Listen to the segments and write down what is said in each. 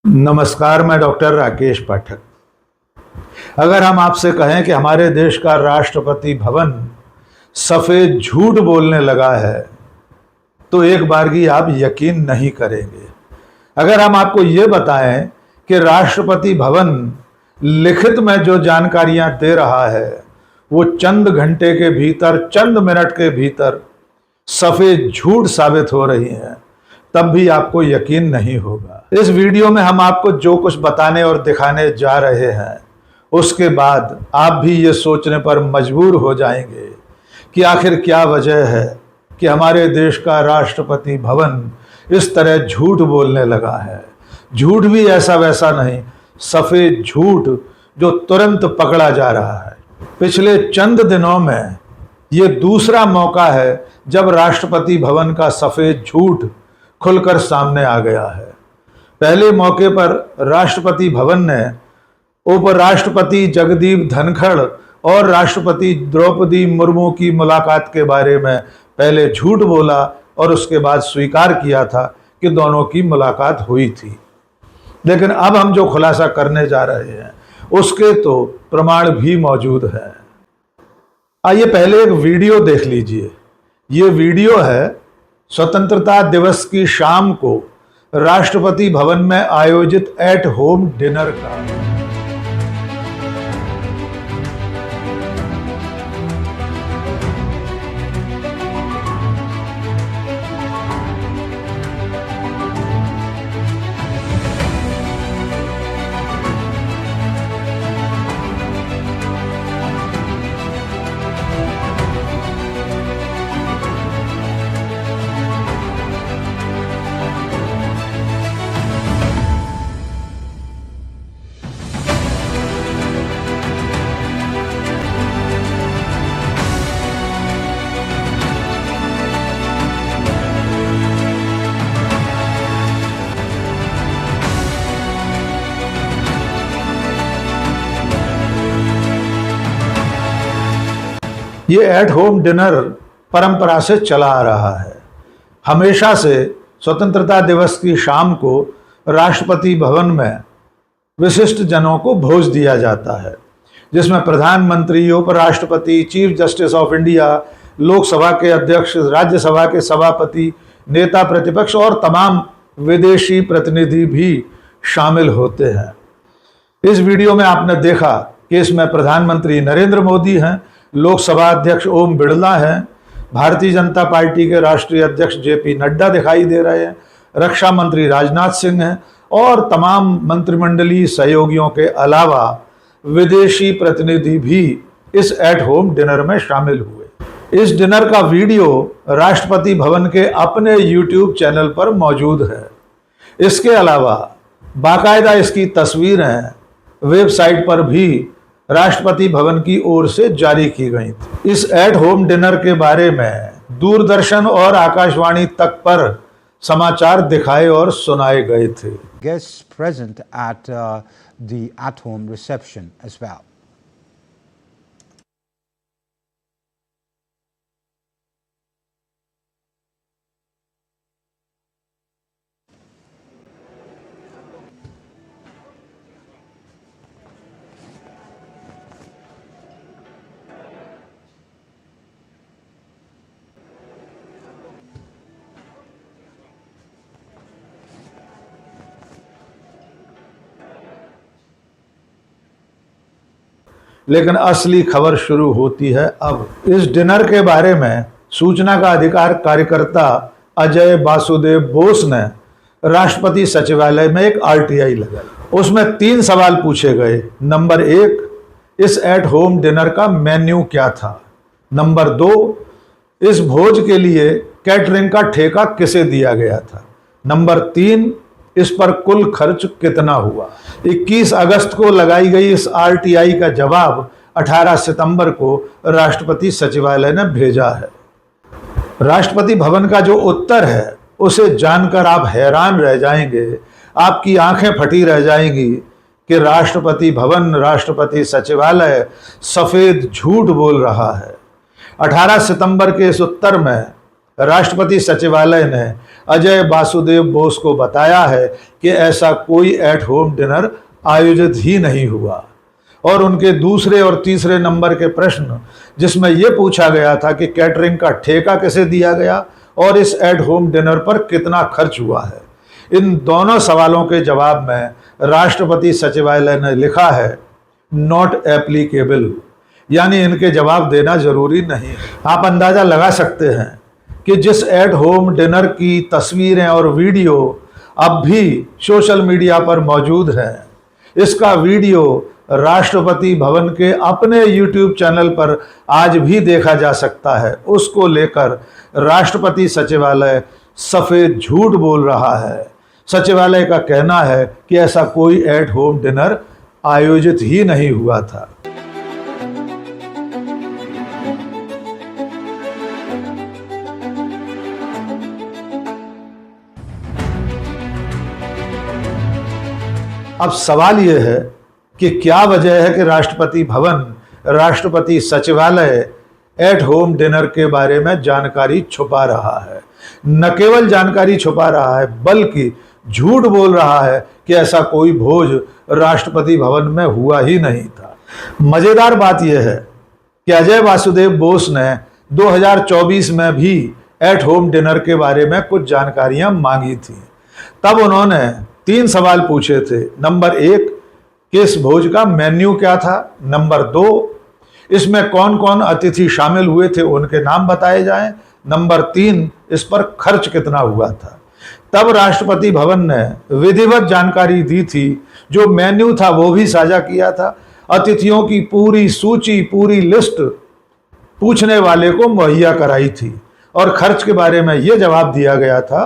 नमस्कार, मैं डॉक्टर राकेश पाठक। अगर हम आपसे कहें कि हमारे देश का राष्ट्रपति भवन सफ़ेद झूठ बोलने लगा है तो एक बारगी आप यकीन नहीं करेंगे। अगर हम आपको ये बताएं कि राष्ट्रपति भवन लिखित में जो जानकारियां दे रहा है वो चंद घंटे के भीतर, चंद मिनट के भीतर सफ़ेद झूठ साबित हो रही हैं, तब भी आपको यकीन नहीं होगा। इस वीडियो में हम आपको जो कुछ बताने और दिखाने जा रहे हैं उसके बाद आप भी ये सोचने पर मजबूर हो जाएंगे कि आखिर क्या वजह है कि हमारे देश का राष्ट्रपति भवन इस तरह झूठ बोलने लगा है। झूठ भी ऐसा वैसा नहीं, सफ़ेद झूठ जो तुरंत पकड़ा जा रहा है। पिछले चंद दिनों में ये दूसरा मौका है जब राष्ट्रपति भवन का सफ़ेद झूठ खुलकर सामने आ गया है। पहले मौके पर राष्ट्रपति भवन ने उपराष्ट्रपति जगदीप धनखड़ और राष्ट्रपति द्रौपदी मुर्मू की मुलाकात के बारे में पहले झूठ बोला और उसके बाद स्वीकार किया था कि दोनों की मुलाकात हुई थी। लेकिन अब हम जो खुलासा करने जा रहे हैं उसके तो प्रमाण भी मौजूद हैं। आइए पहले एक वीडियो देख लीजिए। ये वीडियो है स्वतंत्रता दिवस की शाम को राष्ट्रपति भवन में आयोजित एट होम डिनर का। ये एट होम डिनर परंपरा से चला आ रहा है। हमेशा से स्वतंत्रता दिवस की शाम को राष्ट्रपति भवन में विशिष्ट जनों को भोज दिया जाता है, जिसमें प्रधानमंत्री, उपराष्ट्रपति, chief justice of India, Lok Sabha के अध्यक्ष, राज्यसभा के सभापति, नेता प्रतिपक्ष और तमाम विदेशी प्रतिनिधि भी शामिल होते हैं। इस वीडियो में आपने देखा कि इसमें प्रधानमंत्री नरेंद्र मोदी हैं, लोकसभा अध्यक्ष ओम बिरला हैं, भारतीय जनता पार्टी के राष्ट्रीय अध्यक्ष जेपी नड्डा दिखाई दे रहे हैं, रक्षा मंत्री राजनाथ सिंह हैं और तमाम मंत्रिमंडलीय सहयोगियों के अलावा विदेशी प्रतिनिधि भी इस एट होम डिनर में शामिल हुए। इस डिनर का वीडियो राष्ट्रपति भवन के अपने यूट्यूब चैनल पर मौजूद है। इसके अलावा बाकायदा इसकी तस्वीरें वेबसाइट पर भी राष्ट्रपति भवन की ओर से जारी की गई थी। इस एट होम डिनर के बारे में दूरदर्शन और आकाशवाणी तक पर समाचार दिखाए और सुनाए गए थे। Guests present at the at-home reception as well. लेकिन असली खबर शुरू होती है अब। इस डिनर के बारे में सूचना का अधिकार कार्यकर्ता अजय वासुदेव बोस ने राष्ट्रपति सचिवालय में एक आरटीआई लगाई। उसमें 3 सवाल पूछे गए। नंबर 1, इस एट होम डिनर का मेन्यू क्या था? नंबर 2, इस भोज के लिए कैटरिंग का ठेका किसे दिया गया था? नंबर 3, इस पर कुल खर्च कितना हुआ? 21 अगस्त को लगाई गई इस आरटीआई का जवाब 18 सितंबर को राष्ट्रपति सचिवालय ने भेजा है। राष्ट्रपति भवन का जो उत्तर है उसे जानकर आप हैरान रह जाएंगे, आपकी आंखें फटी रह जाएंगी कि राष्ट्रपति भवन, राष्ट्रपति सचिवालय सफ़ेद झूठ बोल रहा है। 18 सितंबर के इस उत्तर में राष्ट्रपति सचिवालय ने अजय वासुदेव बोस को बताया है कि ऐसा कोई एट होम डिनर आयोजित ही नहीं हुआ। और उनके दूसरे और तीसरे नंबर के प्रश्न जिसमें यह पूछा गया था कि कैटरिंग का ठेका कैसे दिया गया और इस एट होम डिनर पर कितना खर्च हुआ है, इन दोनों सवालों के जवाब में राष्ट्रपति सचिवालय ने लिखा है नॉट एप्लीकेबल, यानी इनके जवाब देना जरूरी नहीं है। आप अंदाजा लगा सकते हैं कि जिस एट होम डिनर की तस्वीरें और वीडियो अब भी सोशल मीडिया पर मौजूद हैं, इसका वीडियो राष्ट्रपति भवन के अपने YouTube चैनल पर आज भी देखा जा सकता है। उसको लेकर राष्ट्रपति सचिवालय सफेद झूठ बोल रहा है। सचिवालय का कहना है कि ऐसा कोई एट होम डिनर आयोजित ही नहीं हुआ था। अब सवाल यह है कि क्या वजह है कि राष्ट्रपति भवन, राष्ट्रपति सचिवालय एट होम डिनर के बारे में जानकारी छुपा रहा है। न केवल जानकारी छुपा रहा है बल्कि झूठ बोल रहा है कि ऐसा कोई भोज राष्ट्रपति भवन में हुआ ही नहीं था। मजेदार बात यह है कि अजय वासुदेव बोस ने 2024 में भी एट होम डिनर के बारे में कुछ जानकारियां मांगी थी। तब उन्होंने 3 सवाल पूछे थे। नंबर 1, किस भोज का मेन्यू क्या था। नंबर 2, इसमें कौन कौन अतिथि शामिल हुए थे, उनके नाम बताए जाएं। नंबर 3, इस पर खर्च कितना हुआ था। तब राष्ट्रपति भवन ने विधिवत जानकारी दी थी, जो मेन्यू था वो भी साझा किया था, अतिथियों की पूरी सूची, पूरी लिस्ट पूछने वाले को मुहैया कराई थी और खर्च के बारे में ये जवाब दिया गया था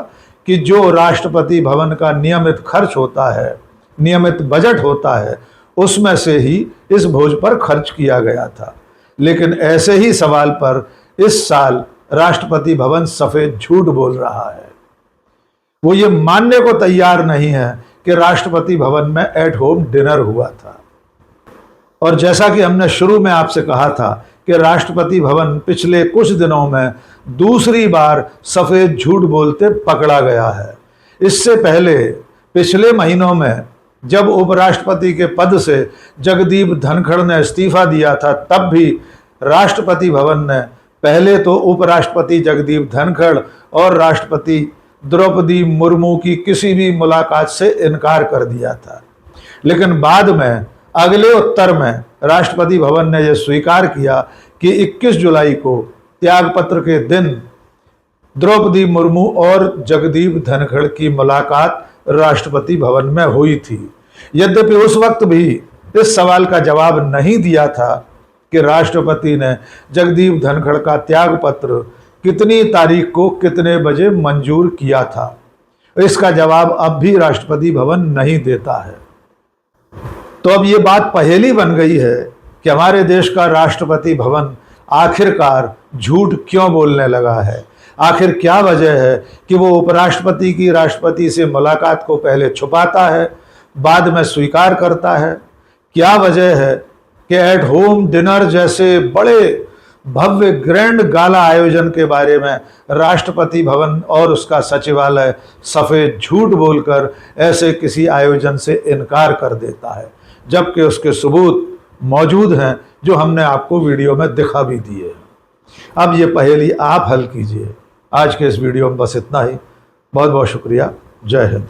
कि जो राष्ट्रपति भवन का नियमित खर्च होता है, नियमित बजट होता है, उसमें से ही इस भोज पर खर्च किया गया था। लेकिन ऐसे ही सवाल पर इस साल राष्ट्रपति भवन सफेद झूठ बोल रहा है। वो ये मानने को तैयार नहीं है कि राष्ट्रपति भवन में एट होम डिनर हुआ था। और जैसा कि हमने शुरू में आपसे कहा था कि राष्ट्रपति भवन पिछले कुछ दिनों में दूसरी बार सफेद झूठ बोलते पकड़ा गया है। इससे पहले पिछले महीनों में जब उपराष्ट्रपति के पद से जगदीप धनखड़ ने इस्तीफा दिया था, तब भी राष्ट्रपति भवन ने पहले तो उपराष्ट्रपति जगदीप धनखड़ और राष्ट्रपति द्रौपदी मुर्मू की किसी भी मुलाकात से इनकार कर दिया था। लेकिन बाद में अगले उत्तर में राष्ट्रपति भवन ने यह स्वीकार किया कि 21 जुलाई को त्यागपत्र के दिन द्रौपदी मुर्मू और जगदीप धनखड़ की मुलाकात राष्ट्रपति भवन में हुई थी। यद्यपि उस वक्त भी इस सवाल का जवाब नहीं दिया था कि राष्ट्रपति ने जगदीप धनखड़ का त्यागपत्र कितनी तारीख को कितने बजे मंजूर किया था। इसका जवाब अब भी राष्ट्रपति भवन नहीं देता है। तो अब ये बात पहेली बन गई है कि हमारे देश का राष्ट्रपति भवन आखिरकार झूठ क्यों बोलने लगा है। आखिर क्या वजह है कि वो उपराष्ट्रपति की राष्ट्रपति से मुलाकात को पहले छुपाता है, बाद में स्वीकार करता है। क्या वजह है कि एट होम डिनर जैसे बड़े भव्य ग्रैंड गाला आयोजन के बारे में राष्ट्रपति भवन और उसका सचिवालय सफ़ेद झूठ बोलकर ऐसे किसी आयोजन से इनकार कर देता है, जबकि उसके सबूत मौजूद हैं जो हमने आपको वीडियो में दिखा भी दिए। अब ये पहेली आप हल कीजिए। आज के इस वीडियो में बस इतना ही। बहुत बहुत शुक्रिया। जय हिंद।